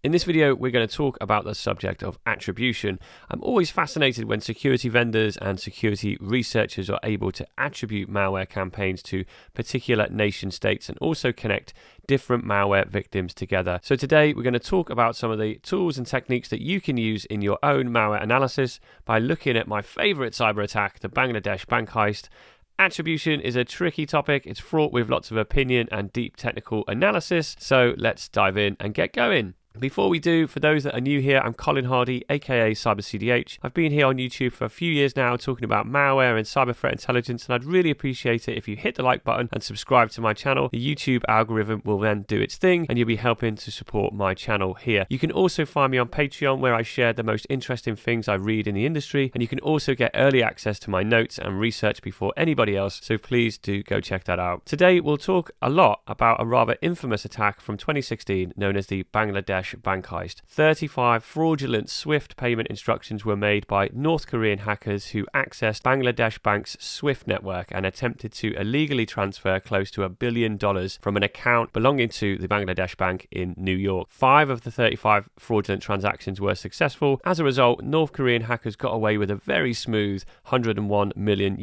In this video, we're going to talk about the subject of attribution. I'm always fascinated when security vendors and security researchers are able to attribute malware campaigns to particular nation states and also connect different malware victims together. So today, we're going to talk about some of the tools and techniques that you can use in your own malware analysis by looking at my favorite cyber attack, the Bangladesh Bank Heist. Attribution is a tricky topic. It's fraught with lots of opinion and deep technical analysis. So let's dive in and get going. Before we do, for those that are new here, I'm Colin Hardy, aka CyberCDH. I've been here on YouTube for a few years now talking about malware and cyber threat intelligence, and I'd really appreciate it if you hit the like button and subscribe to my channel. The YouTube algorithm will then do its thing and you'll be helping to support my channel here. You can also find me on Patreon, where I share the most interesting things I read in the industry, and you can also get early access to my notes and research before anybody else, so please do go check that out. Today we'll talk a lot about a rather infamous attack from 2016 known as the Bangladesh Bank Heist. 35 fraudulent SWIFT payment instructions were made by North Korean hackers who accessed Bangladesh Bank's SWIFT network and attempted to illegally transfer close to $1 billion from an account belonging to the Bangladesh Bank in New York. 5 of the 35 fraudulent transactions were successful. As a result, North Korean hackers got away with a very smooth $101 million.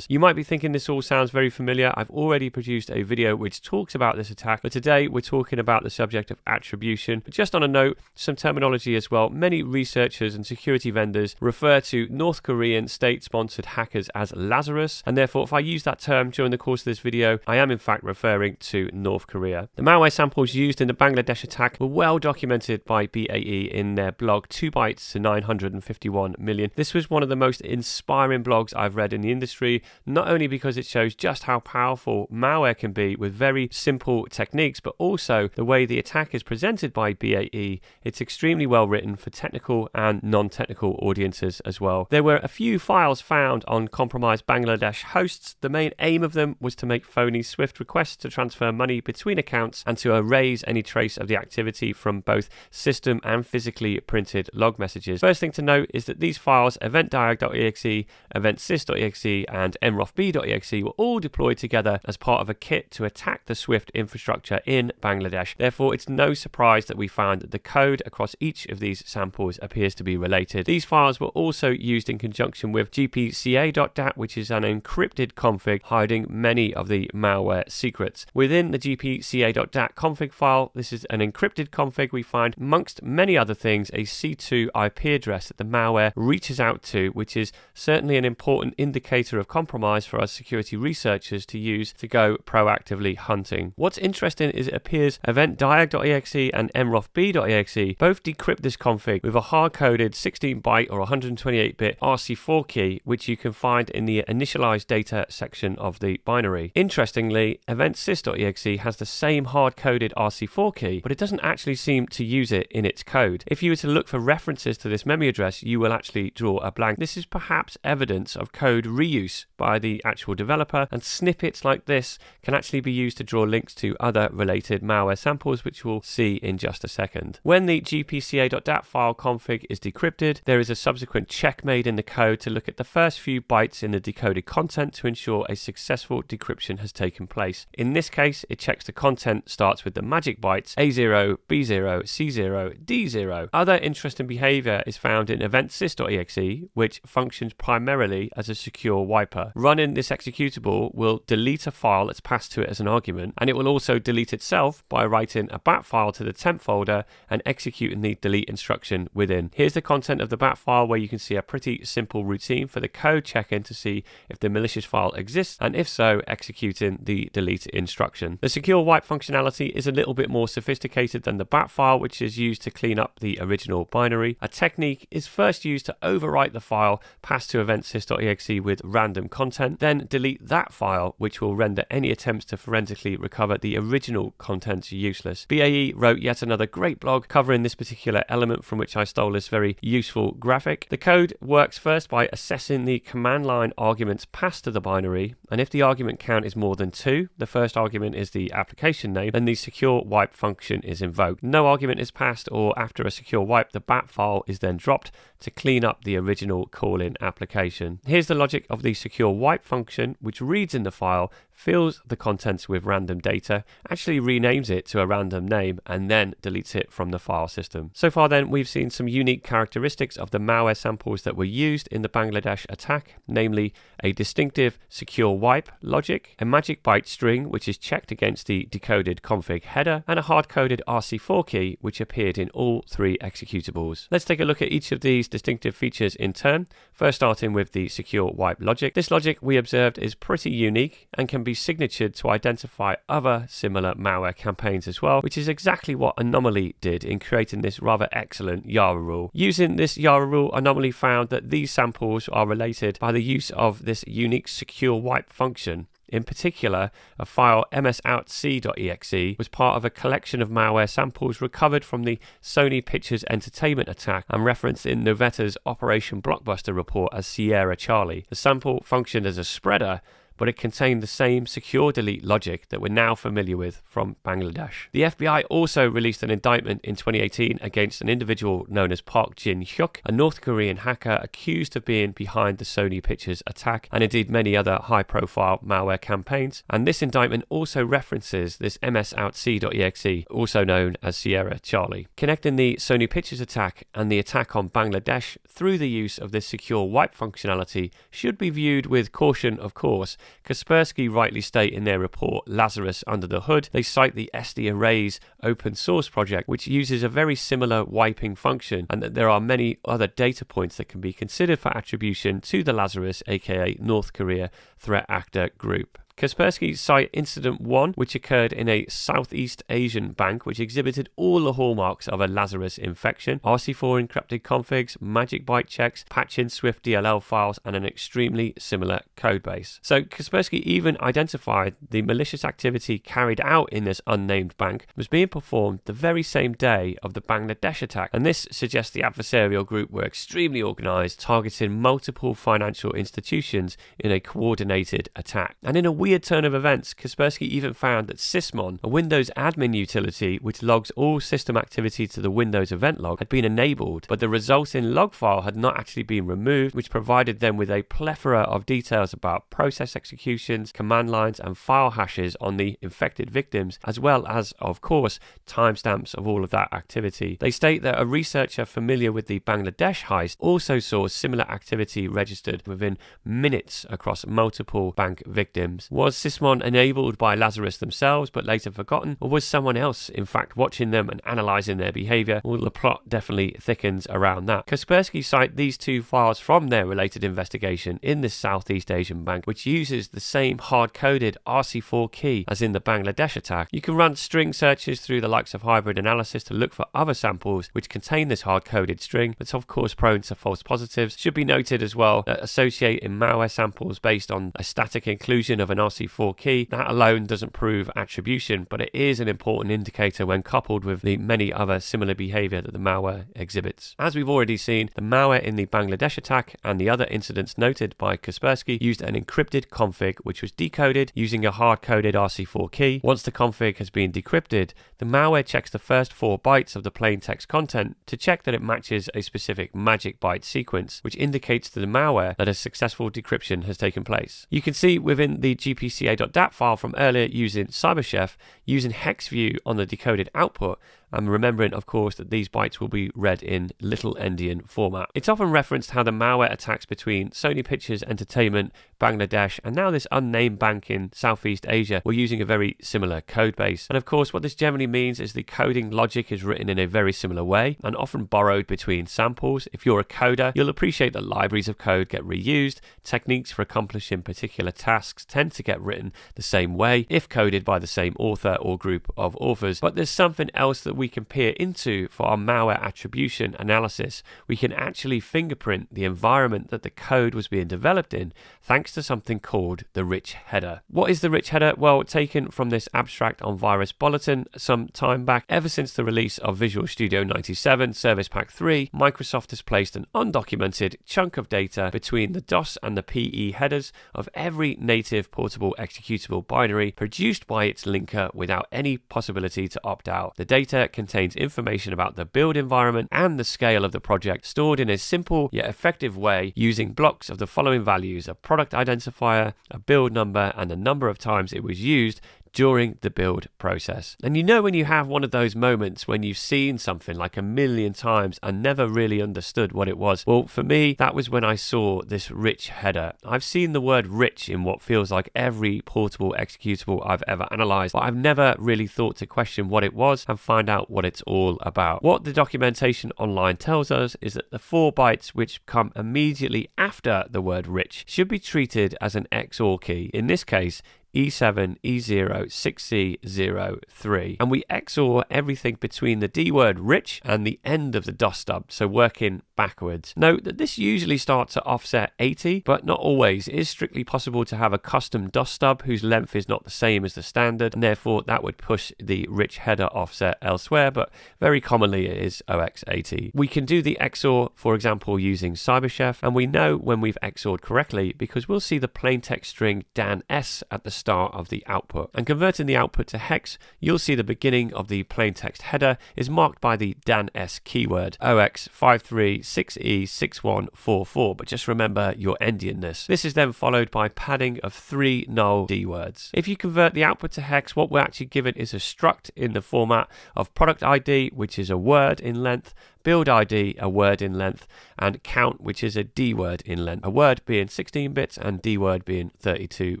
You might be thinking this all sounds very familiar. I've already produced a video which talks about this attack, but today we're talking about the subject of attribution. But just on a note, some terminology as well. Many researchers and security vendors refer to North Korean state-sponsored hackers as Lazarus, and therefore if I use that term during the course of this video, I am in fact referring to North Korea. The malware samples used in the Bangladesh attack were well documented by BAE in their blog 2 bytes to 951 million. This was one of the most inspiring blogs I've read in the industry, not only because it shows just how powerful malware can be with very simple techniques, but also the way the attack is presented by BAE. It's extremely well written for technical and non-technical audiences as well. There were a few files found on compromised Bangladesh hosts. The main aim of them was to make phony SWIFT requests to transfer money between accounts and to erase any trace of the activity from both system and physically printed log messages. First thing to note is that these files, eventdiag.exe, eventsys.exe and mrofb.exe, were all deployed together as part of a kit to attack the SWIFT infrastructure in Bangladesh. Therefore, it's no surprise that we found that the code across each of these samples appears to be related. These files were also used in conjunction with gpca.dat, which is an encrypted config hiding many of the malware secrets. Within the gpca.dat config file, this is an encrypted config, we find amongst many other things a C2 IP address that the malware reaches out to, which is certainly an important indicator of compromise for us security researchers to use to go proactively hunting. What's interesting is it appears eventdiag.exe and mrofb.exe both decrypt this config with a hard-coded 16-byte or 128-bit RC4 key, which you can find in the initialized data section of the binary. Interestingly, eventsys.exe has the same hard-coded RC4 key, but it doesn't actually seem to use it in its code. If you were to look for references to this memory address, you will actually draw a blank. This is perhaps evidence of code reuse by the actual developer, and snippets like this can actually be used to draw links to other related malware samples, which we'll see in just a second. When the gpca.dat file config is decrypted, there is a subsequent check made in the code to look at the first few bytes in the decoded content to ensure a successful decryption has taken place. In this case, it checks the content starts with the magic bytes A0, B0, C0, D0. Other interesting behavior is found in eventsys.exe, which functions primarily as a secure wiper. Running this executable will delete a file that's passed to it as an argument, and it will also delete itself by writing a bat file to the temp folder and executing the delete instruction within. Here's the content of the bat file, where you can see a pretty simple routine for the code check-in to see if the malicious file exists, and if so, executing the delete instruction. The secure wipe functionality is a little bit more sophisticated than the bat file, which is used to clean up the original binary. A technique is first used to overwrite the file passed to eventsys.exe with random content, then delete that file, which will render any attempts to forensically recover the original content useless. BAE wrote yet another great blog covering this particular element, from which I stole this very useful graphic. The code works first by assessing the command line arguments passed to the binary, and if the argument count is more than 2, the first argument is the application name, then the secure wipe function is invoked. No argument is passed, or after a secure wipe, the bat file is then dropped to clean up the original call-in application. Here's the logic of the secure wipe function, which reads in the file, fills the contents with random data, actually renames it to a random name, and then deletes it from the file system. So far then, we've seen some unique characteristics of the malware samples that were used in the Bangladesh attack, namely a distinctive secure wipe logic, a magic byte string which is checked against the decoded config header, and a hard-coded RC4 key which appeared in all 3 executables. Let's take a look at each of these distinctive features in turn, first starting with the secure wipe logic. This logic we observed is pretty unique and can be signatured to identify other similar malware campaigns as well, which is exactly what Anomaly did in creating this rather excellent Yara rule. Using this Yara rule, Anomaly found that these samples are related by the use of this unique secure wipe function. In particular, a file msoutc.exe was part of a collection of malware samples recovered from the Sony Pictures Entertainment attack and referenced in Novetta's Operation Blockbuster report as Sierra Charlie. The sample functioned as a spreader, but it contained the same secure delete logic that we're now familiar with from Bangladesh. The FBI also released an indictment in 2018 against an individual known as Park Jin-hyuk, a North Korean hacker accused of being behind the Sony Pictures attack, and indeed many other high-profile malware campaigns. And this indictment also references this msoutc.exe, also known as Sierra Charlie. Connecting the Sony Pictures attack and the attack on Bangladesh through the use of this secure wipe functionality should be viewed with caution, of course. Kaspersky rightly state in their report Lazarus Under the Hood, they cite the SD Arrays open source project, which uses a very similar wiping function, and that there are many other data points that can be considered for attribution to the Lazarus aka North Korea threat actor group. Kaspersky cite Incident 1, which occurred in a Southeast Asian bank, which exhibited all the hallmarks of a Lazarus infection: RC4 encrypted configs, magic byte checks, patching Swift DLL files, and an extremely similar codebase. So Kaspersky even identified the malicious activity carried out in this unnamed bank was being performed the very same day of the Bangladesh attack, and this suggests the adversarial group were extremely organized, targeting multiple financial institutions in a coordinated attack. And in a weird turn of events, Kaspersky even found that Sysmon, a Windows admin utility which logs all system activity to the Windows event log, had been enabled, but the resulting log file had not actually been removed, which provided them with a plethora of details about process executions, command lines, and file hashes on the infected victims, as well as, of course, timestamps of all of that activity. They state that a researcher familiar with the Bangladesh heist also saw similar activity registered within minutes across multiple bank victims. Was Sysmon enabled by Lazarus themselves but later forgotten, or was someone else in fact watching them and analysing their behaviour? Well, the plot definitely thickens around that. Kaspersky cite these 2 files from their related investigation in this Southeast Asian bank, which uses the same hard-coded RC4 key as in the Bangladesh attack. You can run string searches through the likes of hybrid analysis to look for other samples which contain this hard-coded string, but of course prone to false positives. Should be noted as well that associating malware samples based on a static inclusion of an RC4 key, that alone doesn't prove attribution, but it is an important indicator when coupled with the many other similar behavior that the malware exhibits. As we've already seen, the malware in the Bangladesh attack and the other incidents noted by Kaspersky used an encrypted config which was decoded using a hard-coded RC4 key. Once the config has been decrypted, the malware checks the first 4 bytes of the plain text content to check that it matches a specific magic byte sequence, which indicates to the malware that a successful decryption has taken place. You can see within the gpca.dat file from earlier using CyberChef, using hex view on the decoded output, and remembering, of course, that these bytes will be read in little endian format. It's often referenced how the malware attacks between Sony Pictures Entertainment, Bangladesh, and now this unnamed bank in Southeast Asia were using a very similar code base. And of course, what this generally means is the coding logic is written in a very similar way and often borrowed between samples. If you're a coder, you'll appreciate that libraries of code get reused. Techniques for accomplishing particular tasks tend to get written the same way if coded by the same author or group of authors. But there's something else that we can peer into for our malware attribution analysis. We can actually fingerprint the environment that the code was being developed in thanks to something called the rich header. What is the rich header? Well, taken from this abstract on Virus Bulletin some time back, ever since the release of Visual Studio 97 Service Pack 3, Microsoft has placed an undocumented chunk of data between the DOS and the PE headers of every native portable executable binary produced by its linker without any possibility to opt out. The data contains information about the build environment and the scale of the project, stored in a simple yet effective way using blocks of the following values: a product identifier, a build number, and the number of times it was used during the build process. And you know when you have one of those moments when you've seen something like a million times and never really understood what it was? Well, for me, that was when I saw this rich header. I've seen the word rich in what feels like every portable executable I've ever analyzed, but I've never really thought to question what it was and find out what it's all about. What the documentation online tells us is that the 4 bytes which come immediately after the word rich should be treated as an XOR key. In this case, E7, E0, 6C03, and we XOR everything between the D word rich and the end of the DOS stub, so working backwards. Note that this usually starts at offset 80, but not always. It is strictly possible to have a custom DOS stub whose length is not the same as the standard, and therefore that would push the rich header offset elsewhere, but very commonly it is OX80. We can do the XOR, for example, using CyberChef, and we know when we've XORed correctly because we'll see the plain text string Dan S at the start of the output. And converting the output to hex, you'll see the beginning of the plain text header is marked by the Dan S keyword, OX536E6144, but just remember your endianness. This is then followed by padding of 3 null D words. If you convert the output to hex, what we're actually given is a struct in the format of product ID, which is a word in length, build ID, a word in length, and count, which is a D word in length, a word being 16 bits and D word being 32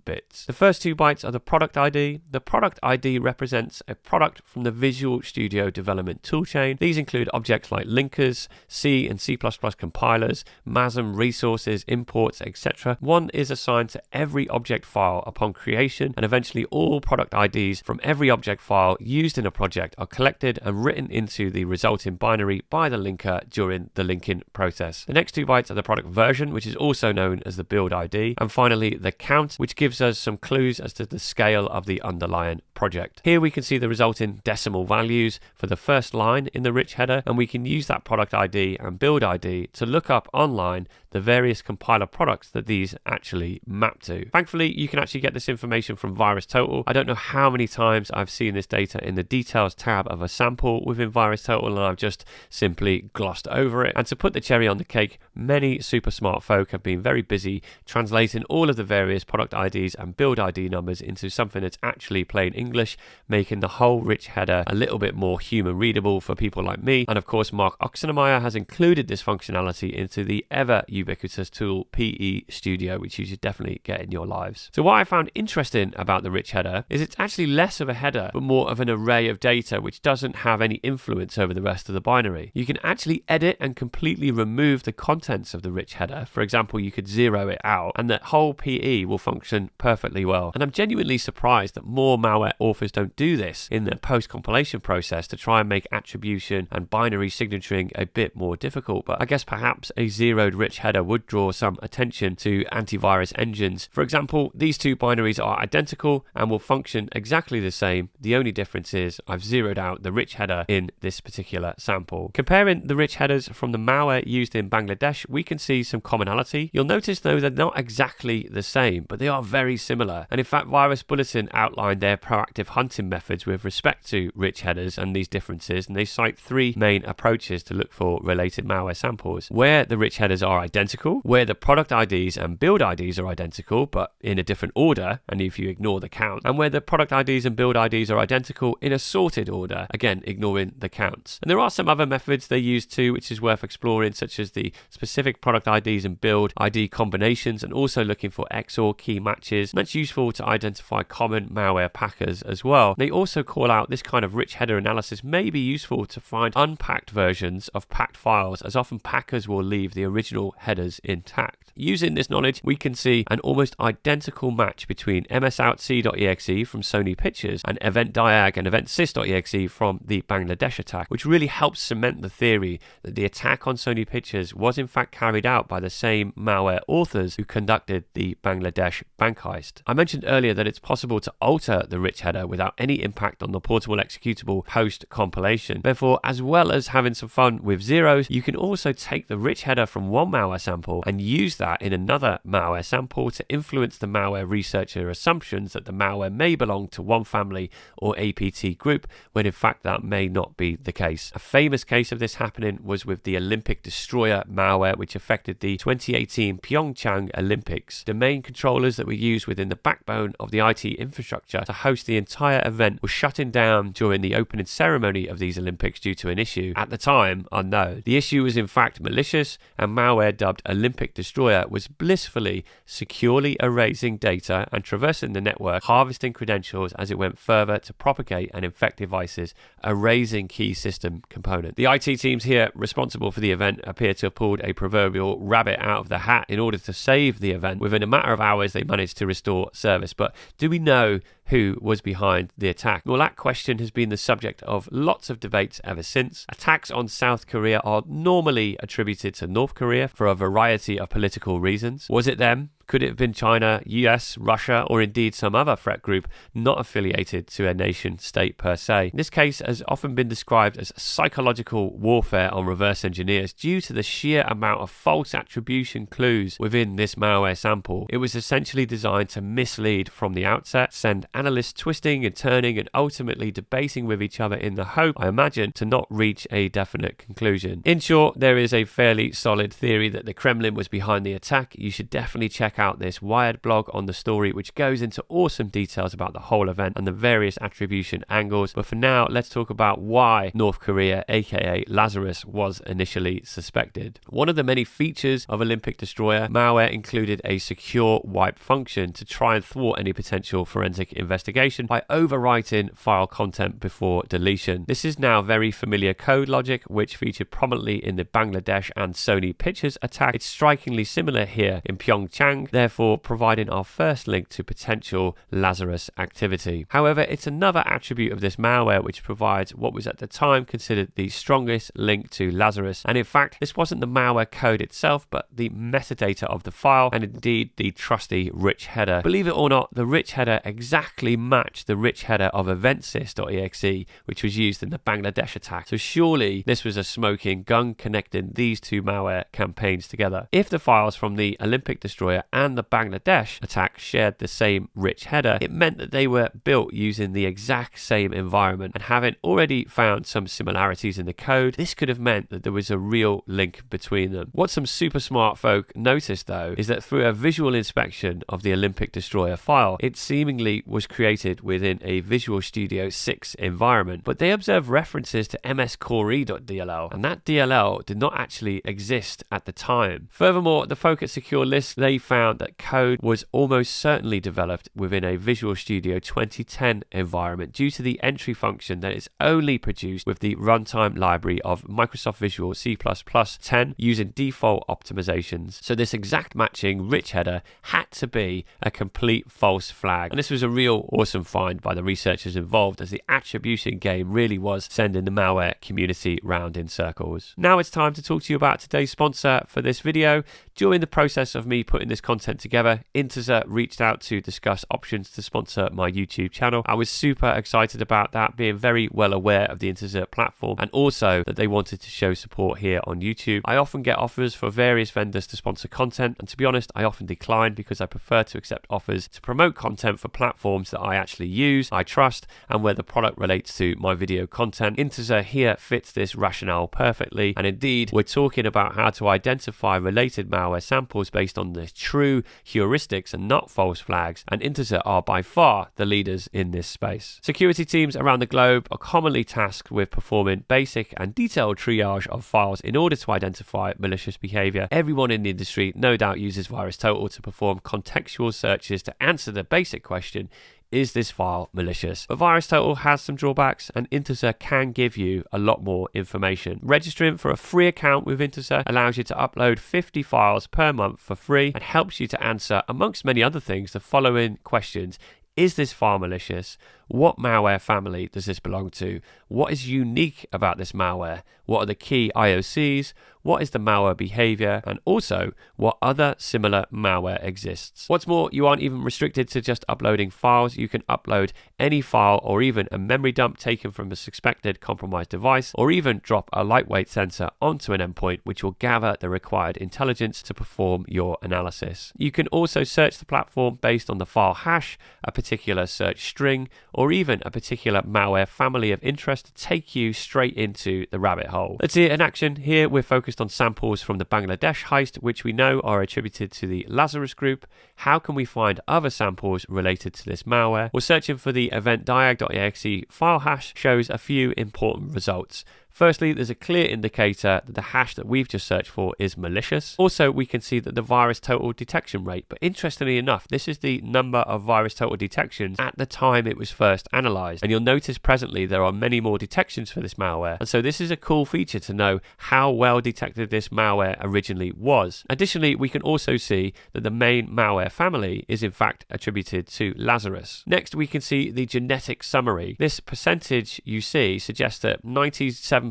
bits. The first 2 bytes are the product ID. The product ID represents a product from the Visual Studio development toolchain. These include objects like linkers, C and C++ compilers, MASM resources, imports, etc. One is assigned to every object file upon creation, and eventually all product IDs from every object file used in a project are collected and written into the resulting binary by the linker during the linking process. The next 2 bytes are the product version, which is also known as the build ID, and finally the count, which gives us some clues as to the scale of the underlying project. Here we can see the resulting decimal values for the first line in the rich header, and we can use that product ID and build ID to look up online the various compiler products that these actually map to. Thankfully, you can actually get this information from VirusTotal. I don't know how many times I've seen this data in the details tab of a sample within VirusTotal, and I've just simply glossed over it. And to put the cherry on the cake, many super smart folk have been very busy translating all of the various product IDs and build ID numbers into something that's actually plain English, making the whole rich header a little bit more human readable for people like me. And of course, Mark Oxenmeyer has included this functionality into the ever ubiquitous tool PE Studio, which you should definitely get in your lives. So what I found interesting about the rich header is it's actually less of a header, but more of an array of data which doesn't have any influence over the rest of the binary. You can actually edit and completely remove the contents of the rich header. For example, you could zero it out and the whole PE will function perfectly well. And I'm genuinely surprised that more malware authors don't do this in the post-compilation process to try and make attribution and binary signaturing a bit more difficult. But I guess perhaps a zeroed rich header would draw some attention to antivirus engines. For example, these 2 binaries are identical and will function exactly the same. The only difference is I've zeroed out the rich header in this particular sample. Comparing the rich headers from the malware used in Bangladesh, we can see some commonality. You'll notice though they're not exactly the same, but they are very similar. And in fact, Virus Bulletin outlined their proactive hunting methods with respect to rich headers and these differences, and they cite 3 main approaches to look for related malware samples. Where the rich headers are identical, where the product IDs and build IDs are identical but in a different order, and if you ignore the count, and where the product IDs and build IDs are identical in a sorted order, again ignoring the counts. And there are some other methods they use too, which is worth exploring, such as the specific product IDs and build ID combinations, and also looking for XOR key matches. And that's useful to identify common malware packers as well. They also call out this kind of rich header analysis may be useful to find unpacked versions of packed files, as often packers will leave the original headers intact. Using this knowledge, we can see an almost identical match between msoutc.exe from Sony Pictures and eventdiag and eventsys.exe from the Bangladesh attack, which really helps cement the theory that the attack on Sony Pictures was in fact carried out by the same malware authors who conducted the Bangladesh Bank Heist. I mentioned earlier that it's possible to alter the rich header without any impact on the portable executable post-compilation. Therefore, as well as having some fun with zeros, you can also take the rich header from one malware malware sample and use that in another malware sample to influence the malware researcher assumptions that the malware may belong to one family or APT group, when in fact that may not be the case. A famous case of this happening was with the Olympic Destroyer malware, which affected the 2018 Pyeongchang Olympics. Domain controllers that were used within the backbone of the IT infrastructure to host the entire event were shutting down during the opening ceremony of these Olympics due to an issue, at the time unknown. The issue was in fact malicious, and malware dubbed Olympic Destroyer was blissfully, securely erasing data and traversing the network, harvesting credentials as it went further to propagate and infect devices, erasing key system components. The IT teams here responsible for the event appear to have pulled a proverbial rabbit out of the hat in order to save the event. Within a matter of hours, they managed to restore service. But do we know who was behind the attack? Well, that question has been the subject of lots of debates ever since. Attacks on South Korea are normally attributed to North Korea for a variety of political reasons. Was it them? Could it have been China, US, Russia, or indeed some other threat group not affiliated to a nation state per se? This case has often been described as psychological warfare on reverse engineers due to the sheer amount of false attribution clues within this malware sample. It was essentially designed to mislead from the outset, send analysts twisting and turning and ultimately debating with each other in the hope, I imagine, to not reach a definite conclusion. In short, there is a fairly solid theory that the Kremlin was behind the attack. You should definitely check out this Wired blog on the story, which goes into awesome details about the whole event and the various attribution angles. But for now, let's talk about why North Korea, aka Lazarus, was initially suspected. One of the many features of Olympic Destroyer malware included a secure wipe function to try and thwart any potential forensic investigation by overwriting file content before deletion. This is now very familiar code logic, which featured prominently in the Bangladesh and Sony Pictures attack. It's strikingly similar here in Pyeongchang, therefore providing our first link to potential Lazarus activity. However, it's another attribute of this malware which provides what was at the time considered the strongest link to Lazarus, and in fact this wasn't the malware code itself but the metadata of the file, and indeed the trusty rich header. Believe it or not, the rich header exactly matched the rich header of eventsys.exe, which was used in the Bangladesh attack. So surely this was a smoking gun connecting these two malware campaigns together. If the files from the Olympic Destroyer and the Bangladesh attack shared the same rich header, it meant that they were built using the exact same environment, and having already found some similarities in the code, this could have meant that there was a real link between them. What some super smart folk noticed though is that through a visual inspection of the Olympic Destroyer file, it seemingly was created within a Visual Studio 6 environment, but they observed references to mscore.dll, and that DLL did not actually exist at the time. Furthermore, the folk at Secure List, they found that code was almost certainly developed within a Visual Studio 2010 environment due to the entry function that is only produced with the runtime library of Microsoft Visual C++ 10 using default optimizations. So this exact matching rich header had to be a complete false flag, and this was a real awesome find by the researchers involved, as the attribution game really was sending the malware community round in circles. Now it's time to talk to you about today's sponsor for this video. During the process of me putting this content together, Intezer reached out to discuss options to sponsor my YouTube channel. I was super excited about that, being very well aware of the Intezer platform and also that they wanted to show support here on YouTube. I often get offers for various vendors to sponsor content, and to be honest, I often decline because I prefer to accept offers to promote content for platforms that I actually use, I trust, and where the product relates to my video content. Intezer here fits this rationale perfectly, and indeed we're talking about how to identify related malware samples based on the true heuristics and not false flags, and Intezer are by far the leaders in this space. Security teams around the globe are commonly tasked with performing basic and detailed triage of files in order to identify malicious behavior. Everyone in the industry no doubt uses VirusTotal to perform contextual searches to answer the basic question, is this file malicious? But VirusTotal has some drawbacks, and Intezer can give you a lot more information. Registering for a free account with Intezer allows you to upload 50 files per month for free and helps you to answer, amongst many other things, the following questions. Is this file malicious? What malware family does this belong to? What is unique about this malware? What are the key IOCs? What is the malware behavior? And also, what other similar malware exists? What's more, you aren't even restricted to just uploading files. You can upload any file or even a memory dump taken from a suspected compromised device, or even drop a lightweight sensor onto an endpoint, which will gather the required intelligence to perform your analysis. You can also search the platform based on the file hash, a particular search string, or even a particular malware family of interest to take you straight into the rabbit hole. Let's see it in action. Here we're focused on samples from the Bangladesh Heist, which we know are attributed to the Lazarus group. How can we find other samples related to this malware? We're searching for the event-diag.exe file hash, shows a few important results. Firstly, there's a clear indicator that the hash that we've just searched for is malicious. Also, we can see that the virus total detection rate, but interestingly enough, this is the number of virus total detections at the time it was first analyzed. And you'll notice presently there are many more detections for this malware. And so this is a cool feature to know how well detected this malware originally was. Additionally, we can also see that the main malware family is in fact attributed to Lazarus. Next, we can see the genetic summary. This percentage you see suggests that 97%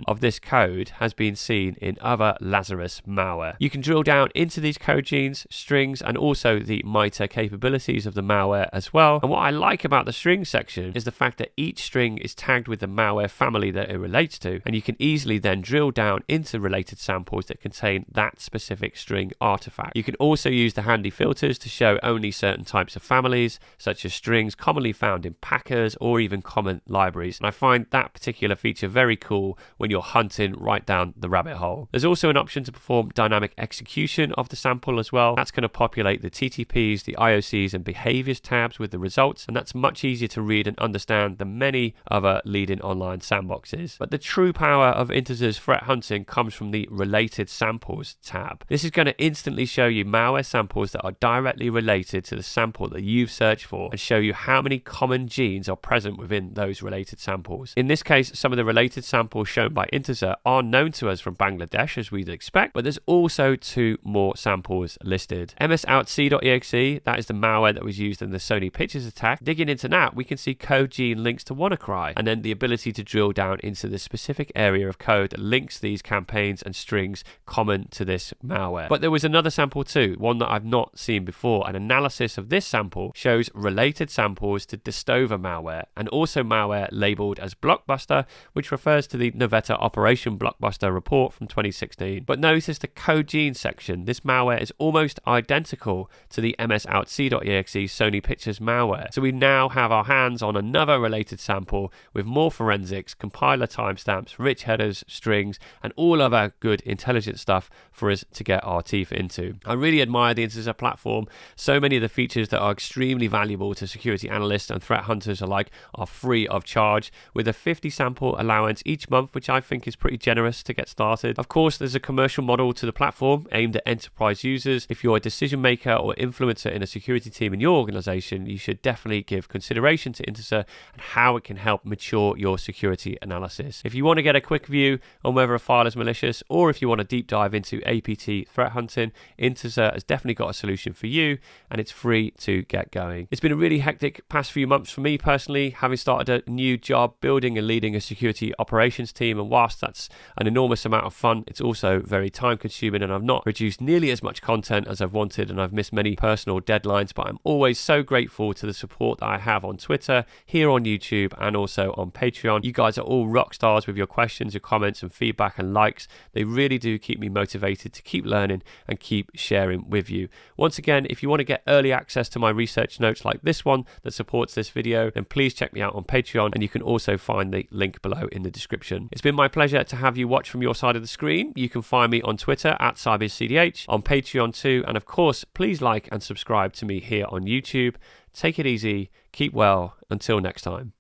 of this code has been seen in other Lazarus malware. You can drill down into these code genes, strings, and also the MITRE capabilities of the malware as well. And what I like about the string section is the fact that each string is tagged with the malware family that it relates to, and you can easily then drill down into related samples that contain that specific string artifact. You can also use the handy filters to show only certain types of families, such as strings commonly found in packers or even common libraries. And I find that particular feature very cool when you're hunting right down the rabbit hole. There's also an option to perform dynamic execution of the sample as well. That's going to populate the TTPs, the IOCs, and behaviors tabs with the results, and that's much easier to read and understand than many other leading online sandboxes. But the true power of Intezer's threat hunting comes from the related samples tab. This is going to instantly show you malware samples that are directly related to the sample that you've searched for and show you how many common genes are present within those related samples. In this case, some of the related samples shown by Intezer are known to us from Bangladesh, as we'd expect, but there's also 2 more samples listed. msoutc.exe, that is the malware that was used in the Sony Pictures attack. Digging into that, we can see code gene links to WannaCry, and then the ability to drill down into the specific area of code that links these campaigns and strings common to this malware. But there was another sample too, one that I've not seen before. An analysis of this sample shows related samples to Distova malware, and also malware labeled as Blockbuster, which refers to the Novetta Operation Blockbuster report from 2016. But notice the code gene section. This malware is almost identical to the msoutc.exe Sony Pictures malware. So we now have our hands on another related sample with more forensics, compiler timestamps, rich headers, strings, and all other good intelligence stuff for us to get our teeth into. I really admire the Intezer platform. So many of the features that are extremely valuable to security analysts and threat hunters alike are free of charge, with a 50 sample allowance each month, which I think is pretty generous to get started. Of course, there's a commercial model to the platform aimed at enterprise users. If you're a decision maker or influencer in a security team in your organization, you should definitely give consideration to Intezer and how it can help mature your security analysis. If you want to get a quick view on whether a file is malicious, or if you want to deep dive into APT threat hunting, Intezer has definitely got a solution for you, and it's free to get going. It's been a really hectic past few months for me personally, having started a new job building and leading a security operations team, and whilst that's an enormous amount of fun, it's also very time consuming, and I've not produced nearly as much content as I've wanted, and I've missed many personal deadlines, but I'm always so grateful to the support that I have on Twitter, here on YouTube, and also on Patreon. You guys are all rock stars with your questions, your comments, and feedback and likes. They really do keep me motivated to keep learning and keep sharing with you. Once again, if you want to get early access to my research notes like this one that supports this video, then please check me out on Patreon, and you can also find the link below in the description. It's been my pleasure to have you watch from your side of the screen. You can find me on Twitter at CyberCDH, on Patreon too, and of course, please like and subscribe to me here on YouTube. Take it easy, keep well, until next time.